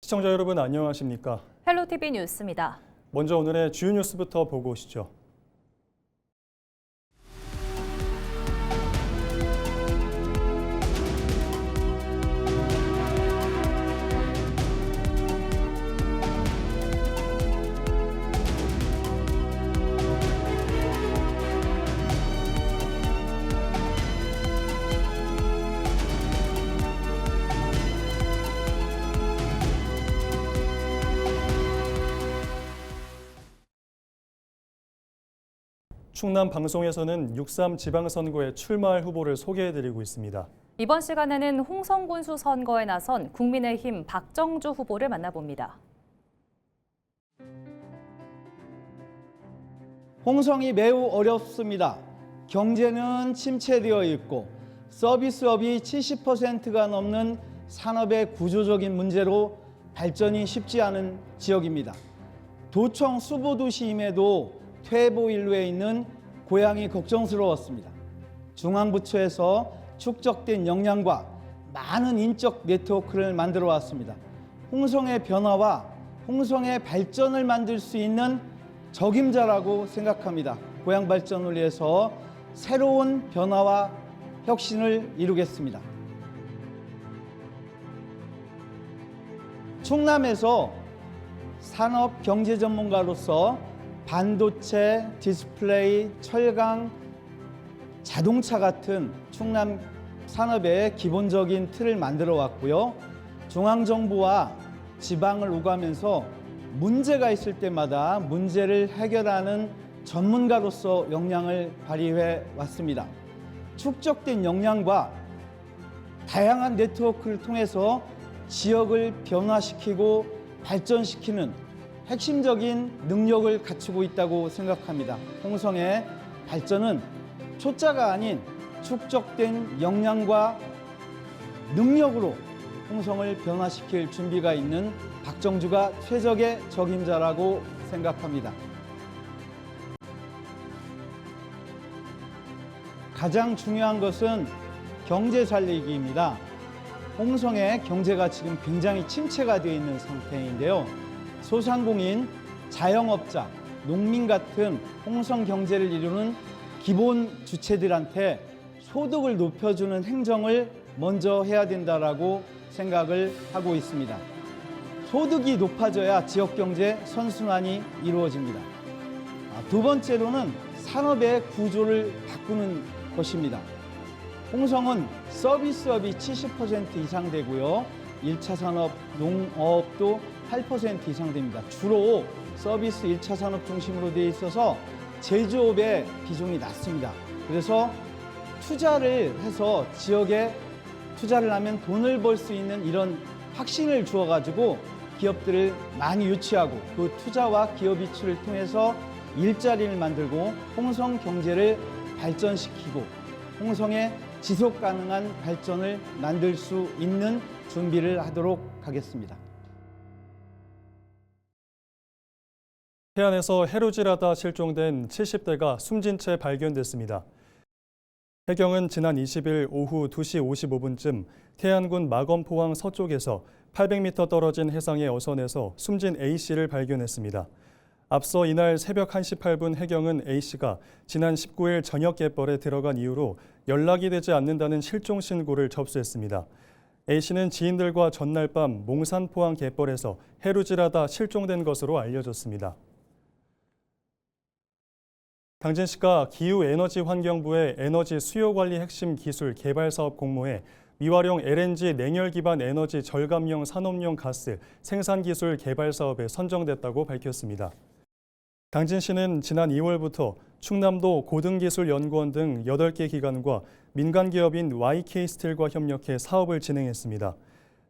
시청자 여러분 안녕하십니까? 헬로티비 뉴스입니다. 먼저 오늘의 주요 뉴스부터 보고 오시죠. 충남 방송에서는 6.3 지방선거에 출마할 후보를 소개해드리고 있습니다. 이번 시간에는 홍성군수 선거에 나선 국민의힘 박정주 후보를 만나봅니다. 홍성이 매우 어렵습니다. 경제는 침체되어 있고 서비스업이 70%가 넘는 산업의 구조적인 문제로 발전이 쉽지 않은 지역입니다. 도청 수보도시임에도 퇴보인로에 있는 고향이 걱정스러웠습니다. 중앙부처에서 축적된 역량과 많은 인적 네트워크를 만들어 왔습니다. 홍성의 변화와 홍성의 발전을 만들 수 있는 적임자라고 생각합니다. 고향 발전을 위해서 새로운 변화와 혁신을 이루겠습니다. 충남에서 산업 경제 전문가로서 반도체, 디스플레이, 철강, 자동차 같은 충남 산업의 기본적인 틀을 만들어 왔고요. 중앙정부와 지방을 오가면서 문제가 있을 때마다 문제를 해결하는 전문가로서 역량을 발휘해 왔습니다. 축적된 역량과 다양한 네트워크를 통해서 지역을 변화시키고 발전시키는 핵심적인 능력을 갖추고 있다고 생각합니다. 홍성의 발전은 초짜가 아닌 축적된 역량과 능력으로 홍성을 변화시킬 준비가 있는 박정주가 최적의 적임자라고 생각합니다. 가장 중요한 것은 경제 살리기입니다. 홍성의 경제가 지금 굉장히 침체가 되어 있는 상태인데요. 소상공인, 자영업자, 농민 같은 홍성 경제를 이루는 기본 주체들한테 소득을 높여주는 행정을 먼저 해야 된다라고 생각을 하고 있습니다. 소득이 높아져야 지역 경제 선순환이 이루어집니다. 두 번째로는 산업의 구조를 바꾸는 것입니다. 홍성은 서비스업이 70% 이상 되고요. 1차 산업, 농업도 8% 이상 됩니다. 주로 서비스 1차 산업 중심으로 되어 있어서 제조업의 비중이 낮습니다. 그래서 투자를 해서 지역에 투자를 하면 돈을 벌 수 있는 이런 확신을 주어가지고 기업들을 많이 유치하고 그 투자와 기업 유치를 통해서 일자리를 만들고 홍성 경제를 발전시키고 홍성의 지속 가능한 발전을 만들 수 있는 준비를 하도록 하겠습니다. 해안에서 해루질하다 실종된 70대가 숨진 채 발견됐습니다. 해경은 지난 20일 오후 2시 55분쯤 태안군 마검포항 서쪽에서 800m 떨어진 해상의 어선에서 숨진 A씨를 발견했습니다. 앞서 이날 새벽 1시 8분 해경은 A씨가 지난 19일 저녁 갯벌에 들어간 이후로 연락이 되지 않는다는 실종 신고를 접수했습니다. A씨는 지인들과 전날 밤 몽산포항 갯벌에서 해루질하다 실종된 것으로 알려졌습니다. 당진시가 기후에너지환경부의 에너지 수요관리 핵심 기술 개발 사업 공모에 미활용 LNG 냉열 기반 에너지 절감형 산업용 가스 생산 기술 개발 사업에 선정됐다고 밝혔습니다. 당진시는 지난 2월부터 충남도 고등기술연구원 등 8개 기관과 민간기업인 YK스틸과 협력해 사업을 진행했습니다.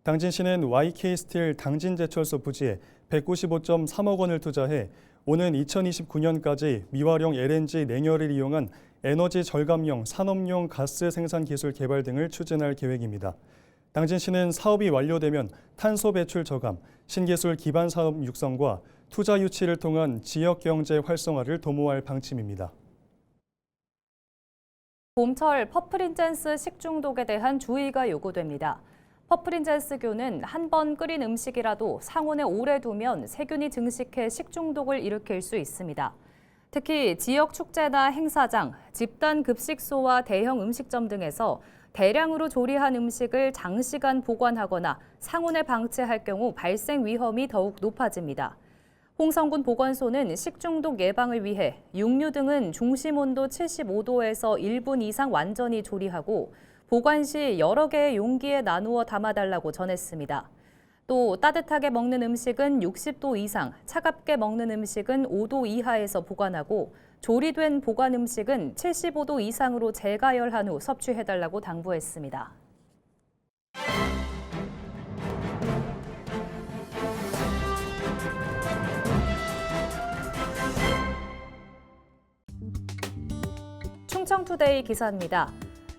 당진시는 YK스틸 당진제철소 부지에 195.3억 원을 투자해 오는 2029년까지 미활용 LNG 냉열을 이용한 에너지 절감형 산업용 가스 생산 기술 개발 등을 추진할 계획입니다. 당진시는 사업이 완료되면 탄소 배출 저감, 신기술 기반 사업 육성과 투자 유치를 통한 지역 경제 활성화를 도모할 방침입니다. 봄철 퍼플인젠스 식중독에 대한 주의가 요구됩니다. 퍼프린젠스균은 한 번 끓인 음식이라도 상온에 오래 두면 세균이 증식해 식중독을 일으킬 수 있습니다. 특히 지역 축제나 행사장, 집단 급식소와 대형 음식점 등에서 대량으로 조리한 음식을 장시간 보관하거나 상온에 방치할 경우 발생 위험이 더욱 높아집니다. 홍성군 보건소는 식중독 예방을 위해 육류 등은 중심 온도 75도에서 1분 이상 완전히 조리하고 보관 시 여러 개의 용기에 나누어 담아달라고 전했습니다. 또 따뜻하게 먹는 음식은 60도 이상, 차갑게 먹는 음식은 5도 이하에서 보관하고 조리된 보관 음식은 75도 이상으로 재가열한 후 섭취해달라고 당부했습니다. 충청투데이 기사입니다.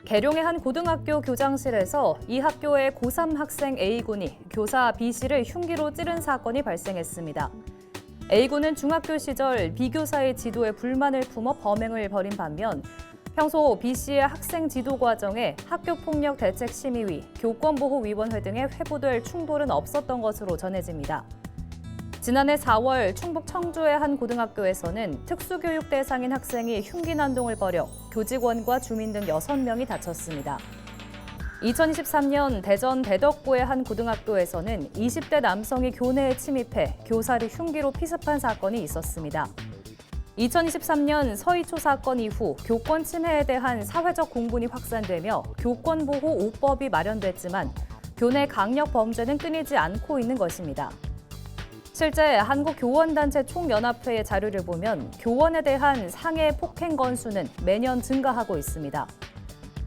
계룡의 한 고등학교 교장실에서 이 학교의 고3 학생 A군이 교사 B씨를 흉기로 찌른 사건이 발생했습니다. A군은 중학교 시절 B교사의 지도에 불만을 품어 범행을 벌인 반면 평소 B씨의 학생 지도 과정에 학교폭력대책심의위, 교권보호위원회 등에 회부될 충돌은 없었던 것으로 전해집니다. 지난해 4월 충북 청주의 한 고등학교에서는 특수교육 대상인 학생이 흉기 난동을 벌여 교직원과 주민 등 6명이 다쳤습니다. 2023년 대전 대덕구의 한 고등학교에서는 20대 남성이 교내에 침입해 교사를 흉기로 피습한 사건이 있었습니다. 2023년 서희초 사건 이후 교권 침해에 대한 사회적 공분이 확산되며 교권보호 5법이 마련됐지만 교내 강력 범죄는 끊이지 않고 있는 것입니다. 실제 한국교원단체 총연합회의 자료를 보면 교원에 대한 상해 폭행 건수는 매년 증가하고 있습니다.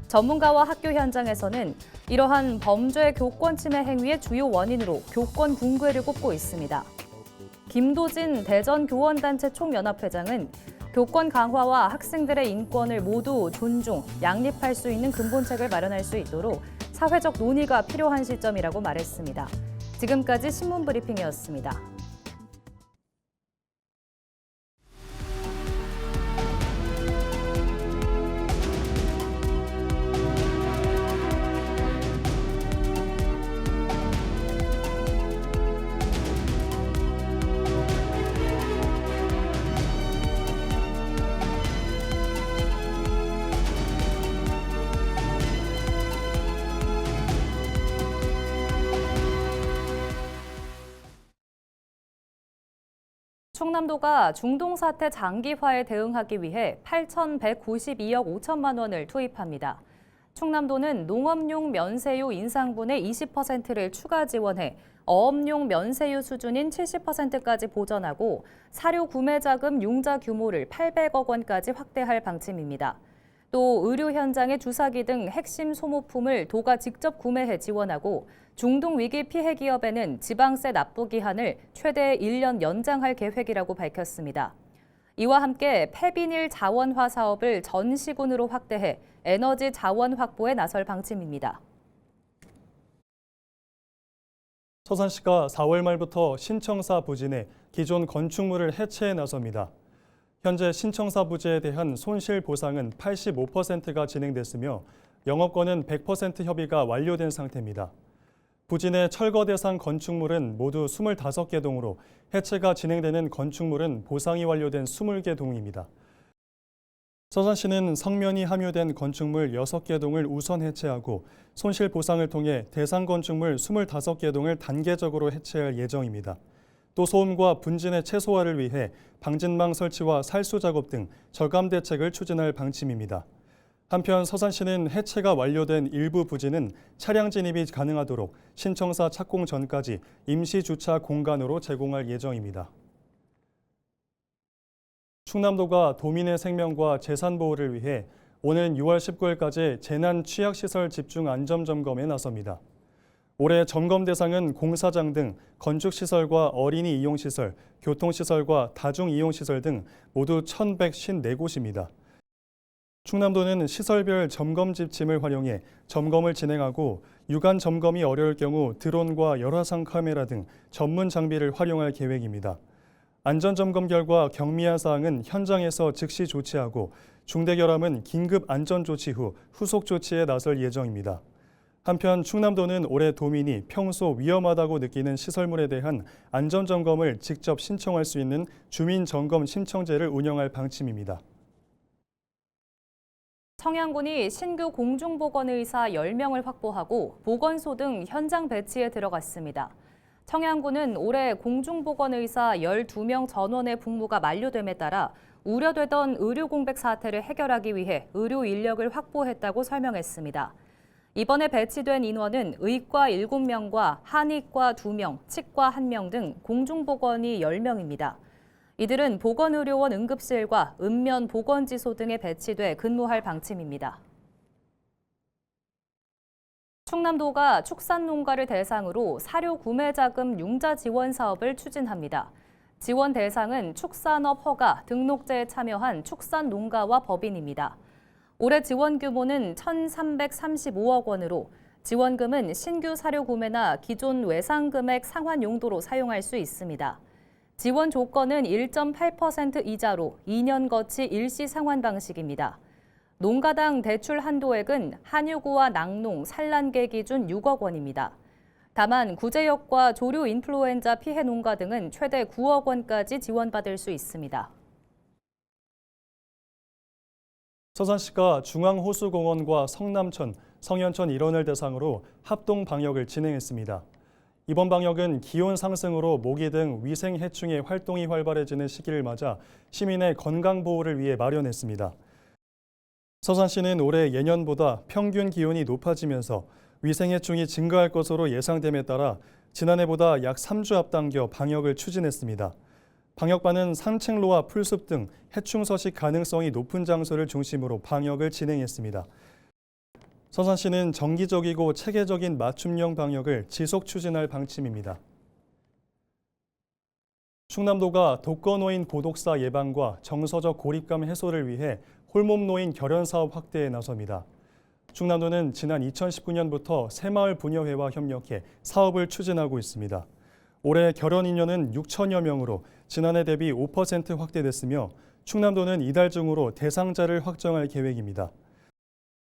전문가와 학교 현장에서는 이러한 범죄 교권 침해 행위의 주요 원인으로 교권 붕괴를 꼽고 있습니다. 김도진 대전교원단체 총연합회장은 교권 강화와 학생들의 인권을 모두 존중, 양립할 수 있는 근본책을 마련할 수 있도록 사회적 논의가 필요한 시점이라고 말했습니다. 지금까지 신문브리핑이었습니다. 충남도가 중동 사태 장기화에 대응하기 위해 8,192억 5천만 원을 투입합니다. 충남도는 농업용 면세유 인상분의 20%를 추가 지원해 어업용 면세유 수준인 70%까지 보전하고 사료 구매 자금 융자 규모를 800억 원까지 확대할 방침입니다. 또 의료 현장의 주사기 등 핵심 소모품을 도가 직접 구매해 지원하고 중동 위기 피해 기업에는 지방세 납부 기한을 최대 1년 연장할 계획이라고 밝혔습니다. 이와 함께 폐비닐 자원화 사업을 전 시군으로 확대해 에너지 자원 확보에 나설 방침입니다. 서산시가 4월 말부터 신청사 부진에 기존 건축물을 해체해 나섭니다. 현재 신청사 부지에 대한 손실 보상은 85%가 진행됐으며 영업권은 100% 협의가 완료된 상태입니다. 부진의 철거 대상 건축물은 모두 25개 동으로 해체가 진행되는 건축물은 보상이 완료된 20개 동입니다. 서산시는 성면이 함유된 건축물 6개 동을 우선 해체하고 손실 보상을 통해 대상 건축물 25개 동을 단계적으로 해체할 예정입니다. 또 소음과 분진의 최소화를 위해 방진망 설치와 살수 작업 등 저감 대책을 추진할 방침입니다. 한편 서산시는 해체가 완료된 일부 부지는 차량 진입이 가능하도록 신청사 착공 전까지 임시 주차 공간으로 제공할 예정입니다. 충남도가 도민의 생명과 재산 보호를 위해 오는 6월 19일까지 재난 취약시설 집중 안전 점검에 나섭니다. 올해 점검 대상은 공사장 등 건축시설과 어린이 이용시설, 교통시설과 다중이용시설 등 모두 1,154곳입니다. 충남도는 시설별 점검 지침을 활용해 점검을 진행하고 유관 점검이 어려울 경우 드론과 열화상 카메라 등 전문 장비를 활용할 계획입니다. 안전점검 결과 경미한 사항은 현장에서 즉시 조치하고 중대결함은 긴급 안전조치 후 후속 조치에 나설 예정입니다. 한편 충남도는 올해 도민이 평소 위험하다고 느끼는 시설물에 대한 안전점검을 직접 신청할 수 있는 주민점검 신청제를 운영할 방침입니다. 청양군이 신규 공중보건의사 10명을 확보하고 보건소 등 현장 배치에 들어갔습니다. 청양군은 올해 공중보건의사 12명 전원의 복무가 만료됨에 따라 우려되던 의료 공백 사태를 해결하기 위해 의료 인력을 확보했다고 설명했습니다. 이번에 배치된 인원은 의과 7명과 한의과 2명, 치과 1명 등 공중보건의 10명입니다. 이들은 보건의료원 응급실과 읍면 보건지소 등에 배치돼 근무할 방침입니다. 충남도가 축산농가를 대상으로 사료 구매 자금 융자 지원 사업을 추진합니다. 지원 대상은 축산업 허가, 등록제에 참여한 축산농가와 법인입니다. 올해 지원 규모는 1,335억 원으로 지원금은 신규 사료 구매나 기존 외상금액 상환 용도로 사용할 수 있습니다. 지원 조건은 1.8% 이자로 2년 거치 일시 상환 방식입니다. 농가당 대출 한도액은 한유구와 낙농, 산란계 기준 6억 원입니다. 다만 구제역과 조류 인플루엔자 피해 농가 등은 최대 9억 원까지 지원받을 수 있습니다. 서산시가 중앙호수공원과 성남천, 성현천 일원을 대상으로 합동 방역을 진행했습니다. 이번 방역은 기온 상승으로 모기 등 위생 해충의 활동이 활발해지는 시기를 맞아 시민의 건강 보호를 위해 마련했습니다. 서산시는 올해 예년보다 평균 기온이 높아지면서 위생 해충이 증가할 것으로 예상됨에 따라 지난해보다 약 3주 앞당겨 방역을 추진했습니다. 방역반은 산책로와 풀숲 등 해충 서식 가능성이 높은 장소를 중심으로 방역을 진행했습니다. 서산시는 정기적이고 체계적인 맞춤형 방역을 지속 추진할 방침입니다. 충남도가 독거노인 고독사 예방과 정서적 고립감 해소를 위해 홀몸노인 결연 사업 확대에 나섭니다. 충남도는 지난 2019년부터 새마을 부녀회와 협력해 사업을 추진하고 있습니다. 올해 결연 인연은 6천여 명으로 지난해 대비 5% 확대됐으며 충남도는 이달 중으로 대상자를 확정할 계획입니다.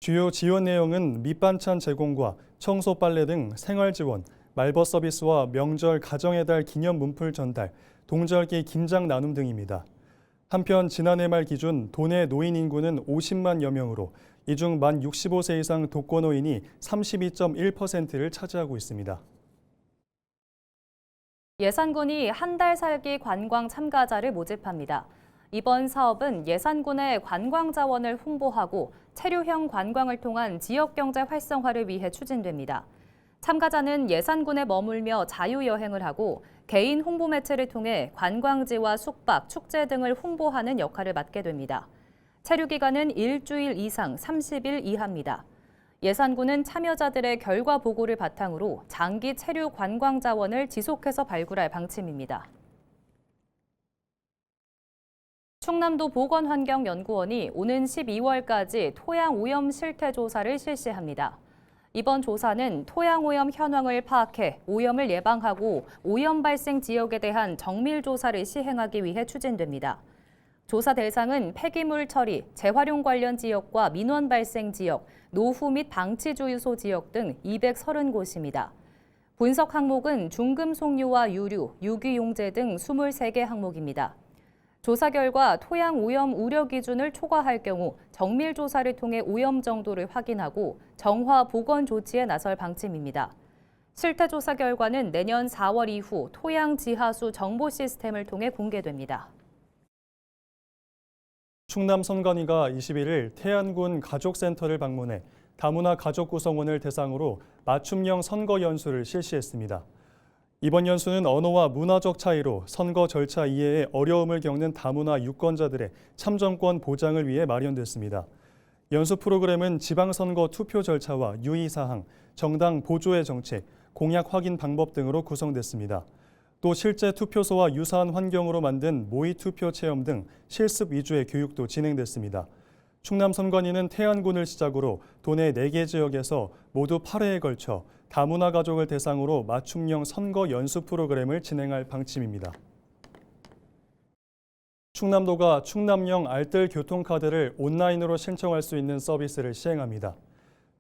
주요 지원 내용은 밑반찬 제공과 청소 빨래 등 생활 지원, 말벗 서비스와 명절 가정의 달 기념 문풀 전달, 동절기 김장 나눔 등입니다. 한편 지난해 말 기준 도내 노인 인구는 50만여 명으로 이 중 만 65세 이상 독거노인이 32.1%를 차지하고 있습니다. 예산군이 한 달 살기 관광 참가자를 모집합니다. 이번 사업은 예산군의 관광 자원을 홍보하고 체류형 관광을 통한 지역 경제 활성화를 위해 추진됩니다. 참가자는 예산군에 머물며 자유여행을 하고 개인 홍보 매체를 통해 관광지와 숙박, 축제 등을 홍보하는 역할을 맡게 됩니다. 체류 기간은 일주일 이상 30일 이하입니다. 예산군은 참여자들의 결과 보고를 바탕으로 장기 체류 관광 자원을 지속해서 발굴할 방침입니다. 충남도 보건환경연구원이 오는 12월까지 토양 오염 실태 조사를 실시합니다. 이번 조사는 토양 오염 현황을 파악해 오염을 예방하고 오염 발생 지역에 대한 정밀 조사를 시행하기 위해 추진됩니다. 조사 대상은 폐기물 처리, 재활용 관련 지역과 민원 발생 지역, 노후 및 방치 주유소 지역 등 230곳입니다. 분석 항목은 중금속류와 유류, 유기용제 등 23개 항목입니다. 조사 결과 토양 오염 우려 기준을 초과할 경우 정밀 조사를 통해 오염 정도를 확인하고 정화 보건 조치에 나설 방침입니다. 실태 조사 결과는 내년 4월 이후 토양 지하수 정보 시스템을 통해 공개됩니다. 충남 선관위가 21일 태안군 가족센터를 방문해 다문화 가족 구성원을 대상으로 맞춤형 선거 연수를 실시했습니다. 이번 연수는 언어와 문화적 차이로 선거 절차 이해에 어려움을 겪는 다문화 유권자들의 참정권 보장을 위해 마련됐습니다. 연수 프로그램은 지방선거 투표 절차와 유의사항, 정당 보조의 정책, 공약 확인 방법 등으로 구성됐습니다. 또 실제 투표소와 유사한 환경으로 만든 모의투표 체험 등 실습 위주의 교육도 진행됐습니다. 충남 선관위는 태안군을 시작으로 도내 4개 지역에서 모두 8회에 걸쳐 다문화 가족을 대상으로 맞춤형 선거 연수 프로그램을 진행할 방침입니다. 충남도가 충남형 알뜰 교통카드를 온라인으로 신청할 수 있는 서비스를 시행합니다.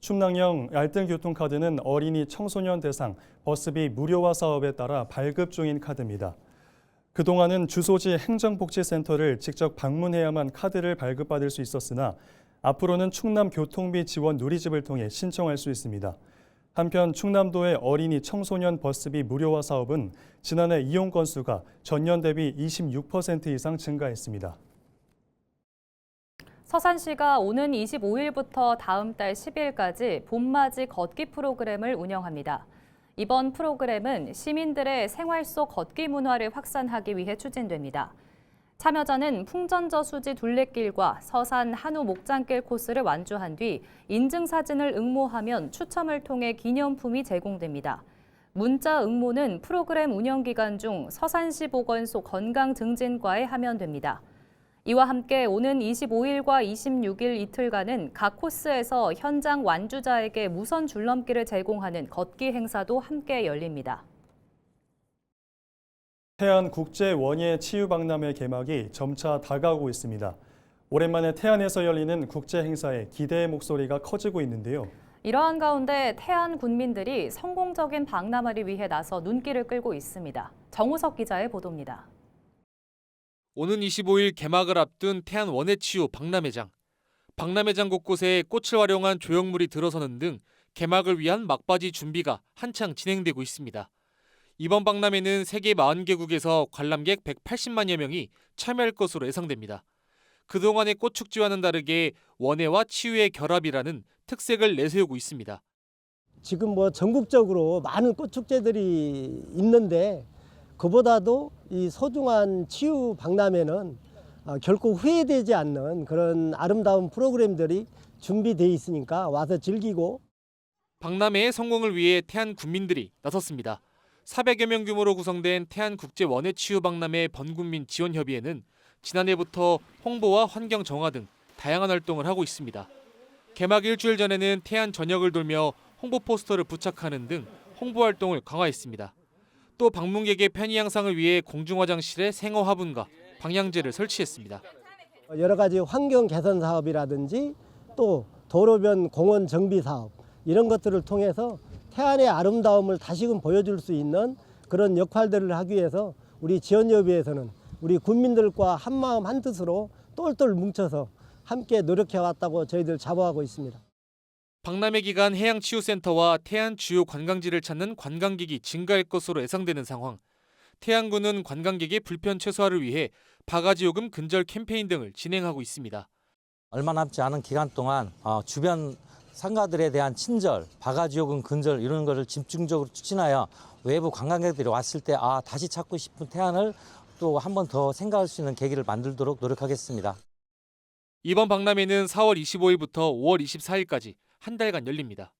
충남형 알뜰교통카드는 어린이 청소년 대상 버스비 무료화 사업에 따라 발급 중인 카드입니다. 그동안은 주소지 행정복지센터를 직접 방문해야만 카드를 발급받을 수 있었으나 앞으로는 충남 교통비 지원 누리집을 통해 신청할 수 있습니다. 한편 충남도의 어린이 청소년 버스비 무료화 사업은 지난해 이용 건수가 전년 대비 26% 이상 증가했습니다. 서산시가 오는 25일부터 다음 달 10일까지 봄맞이 걷기 프로그램을 운영합니다. 이번 프로그램은 시민들의 생활 속 걷기 문화를 확산하기 위해 추진됩니다. 참여자는 풍전저수지 둘레길과 서산 한우 목장길 코스를 완주한 뒤 인증사진을 응모하면 추첨을 통해 기념품이 제공됩니다. 문자 응모는 프로그램 운영 기간 중 서산시 보건소 건강증진과에 하면 됩니다. 이와 함께 오는 25일과 26일 이틀간은 각 코스에서 현장 완주자에게 무선 줄넘기를 제공하는 걷기 행사도 함께 열립니다. 태안국제원예치유박람회 개막이 점차 다가오고 있습니다. 오랜만에 태안에서 열리는 국제 행사에 기대의 목소리가 커지고 있는데요. 이러한 가운데 태안 군민들이 성공적인 박람회를 위해 나서 눈길을 끌고 있습니다. 정우석 기자의 보도입니다. 오는 25일 개막을 앞둔 태안 원예치유 박람회장. 박람회장 곳곳에 꽃을 활용한 조형물이 들어서는 등 개막을 위한 막바지 준비가 한창 진행되고 있습니다. 이번 박람회는 세계 40개국에서 관람객 180만여 명이 참여할 것으로 예상됩니다. 그동안의 꽃축제와는 다르게 원예와 치유의 결합이라는 특색을 내세우고 있습니다. 지금 전국적으로 많은 꽃축제들이 있는데 그보다도 이 소중한 치유 박람회는 결코 후회되지 않는 그런 아름다운 프로그램들이 준비되어 있으니까 와서 즐기고. 박람회의 성공을 위해 태안 군민들이 나섰습니다. 400여 명 규모로 구성된 태안국제원예치유박람회 번국민 지원협의회는 지난해부터 홍보와 환경 정화 등 다양한 활동을 하고 있습니다. 개막 일주일 전에는 태안 전역을 돌며 홍보 포스터를 부착하는 등 홍보 활동을 강화했습니다. 또 방문객의 편의 향상을 위해 공중화장실에 생어 화분과 방향제를 설치했습니다. 여러 가지 환경 개선 사업이라든지 또 도로변 공원 정비 사업 이런 것들을 통해서 태안의 아름다움을 다시금 보여줄 수 있는 그런 역할들을 하기 위해서 우리 지원협의회에서는 우리 군민들과 한마음 한뜻으로 똘똘 뭉쳐서 함께 노력해왔다고 저희들 자부하고 있습니다. 박람회 기간 해양치유센터와 태안 주요 관광지를 찾는 관광객이 증가할 것으로 예상되는 상황. 태안군은 관광객의 불편 최소화를 위해 바가지 요금 근절 캠페인 등을 진행하고 있습니다. 얼마 남지 않은 기간 동안 주변 상가들에 대한 친절, 바가지 요금 근절 이런 것을 집중적으로 추진하여 외부 관광객들이 왔을 때 다시 찾고 싶은 태안을 또 한 번 더 생각할 수 있는 계기를 만들도록 노력하겠습니다. 이번 박람회는 4월 25일부터 5월 24일까지 한 달간 열립니다.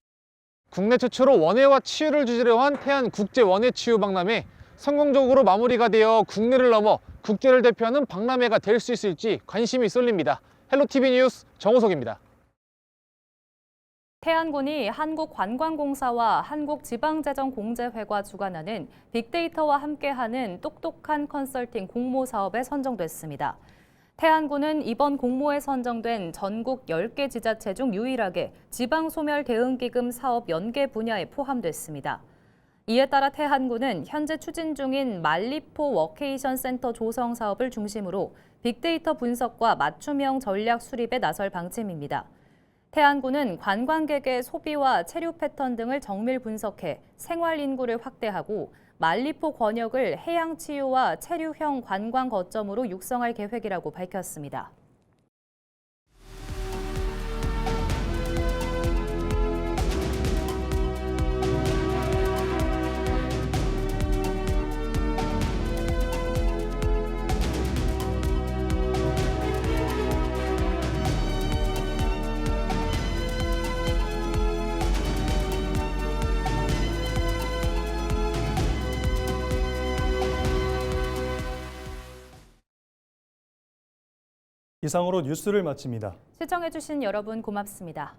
국내 최초로 원예와 치유를 주제로 한 태안 국제 원예치유 박람회 성공적으로 마무리가 되어 국내를 넘어 국제를 대표하는 박람회가 될 수 있을지 관심이 쏠립니다. 헬로티비 뉴스 정우석입니다. 태안군이 한국관광공사와 한국지방재정공제회가 주관하는 빅데이터와 함께하는 똑똑한 컨설팅 공모 사업에 선정됐습니다. 태안군은 이번 공모에 선정된 전국 10개 지자체 중 유일하게 지방소멸대응기금 사업 연계 분야에 포함됐습니다. 이에 따라 태안군은 현재 추진 중인 말리포 워케이션 센터 조성 사업을 중심으로 빅데이터 분석과 맞춤형 전략 수립에 나설 방침입니다. 태안군은 관광객의 소비와 체류 패턴 등을 정밀 분석해 생활 인구를 확대하고 말리포 권역을 해양 치유와 체류형 관광 거점으로 육성할 계획이라고 밝혔습니다. 이상으로 뉴스를 마칩니다. 시청해주신 여러분 고맙습니다.